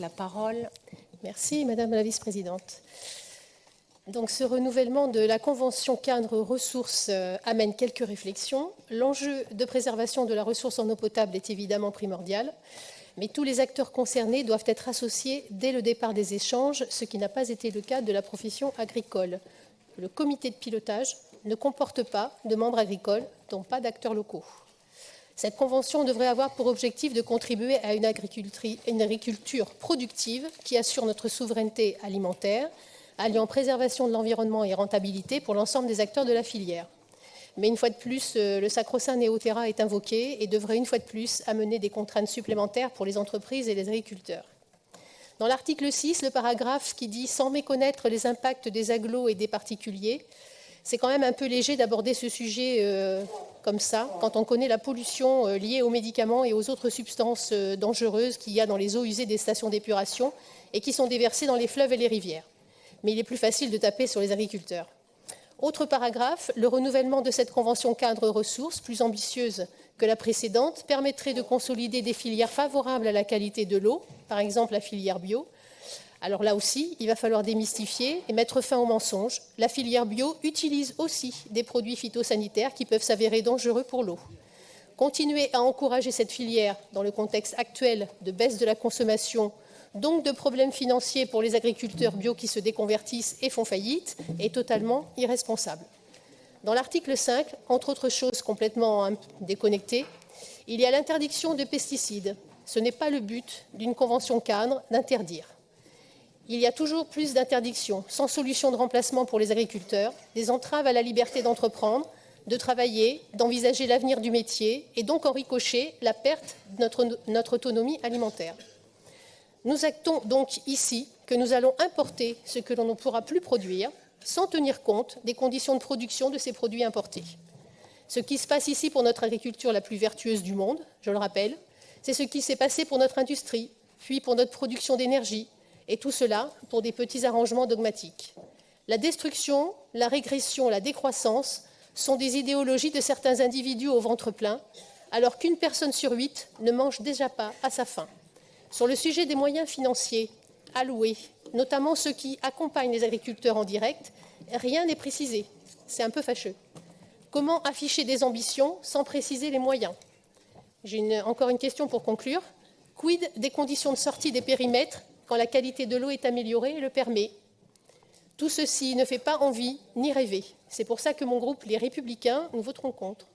La parole. Merci, Madame la Vice-présidente. Donc, ce renouvellement de la Convention cadre ressources amène quelques réflexions. L'enjeu de préservation de la ressource en eau potable est évidemment primordial, mais tous les acteurs concernés doivent être associés dès le départ des échanges, ce qui n'a pas été le cas de la profession agricole. Le comité de pilotage ne comporte pas de membres agricoles, donc pas d'acteurs locaux. Cette convention devrait avoir pour objectif de contribuer à une agriculture productive qui assure notre souveraineté alimentaire, alliant préservation de l'environnement et rentabilité pour l'ensemble des acteurs de la filière. Mais une fois de plus, le sacro-saint Néo-Terra est invoqué et devrait une fois de plus amener des contraintes supplémentaires pour les entreprises et les agriculteurs. Dans l'article 6, le paragraphe qui dit « sans méconnaître les impacts des agglos et des particuliers », c'est quand même un peu léger d'aborder ce sujet comme ça, quand on connaît la pollution liée aux médicaments et aux autres substances dangereuses qu'il y a dans les eaux usées des stations d'épuration et qui sont déversées dans les fleuves et les rivières. Mais il est plus facile de taper sur les agriculteurs. Autre paragraphe, le renouvellement de cette convention cadre ressources, plus ambitieuse que la précédente, permettrait de consolider des filières favorables à la qualité de l'eau, par exemple la filière bio. Alors là aussi, il va falloir démystifier et mettre fin aux mensonges. La filière bio utilise aussi des produits phytosanitaires qui peuvent s'avérer dangereux pour l'eau. Continuer à encourager cette filière dans le contexte actuel de baisse de la consommation, donc de problèmes financiers pour les agriculteurs bio qui se déconvertissent et font faillite, est totalement irresponsable. Dans l'article 5, entre autres choses complètement déconnectées, il y a l'interdiction de pesticides. Ce n'est pas le but d'une convention cadre d'interdire. Il y a toujours plus d'interdictions, sans solution de remplacement pour les agriculteurs, des entraves à la liberté d'entreprendre, de travailler, d'envisager l'avenir du métier et donc en ricochet la perte de notre autonomie alimentaire. Nous actons donc ici que nous allons importer ce que l'on ne pourra plus produire sans tenir compte des conditions de production de ces produits importés. Ce qui se passe ici pour notre agriculture la plus vertueuse du monde, je le rappelle, c'est ce qui s'est passé pour notre industrie, puis pour notre production d'énergie, et tout cela pour des petits arrangements dogmatiques. La destruction, la régression, la décroissance sont des idéologies de certains individus au ventre plein, alors qu'une personne sur 8 ne mange déjà pas à sa faim. Sur le sujet des moyens financiers alloués, notamment ceux qui accompagnent les agriculteurs en direct, rien n'est précisé. C'est un peu fâcheux. Comment afficher des ambitions sans préciser les moyens? J'ai encore une question pour conclure. Quid des conditions de sortie des périmètres quand la qualité de l'eau est améliorée et le permet? Tout ceci ne fait pas envie ni rêver. C'est pour ça que mon groupe Les Républicains, nous voterons contre.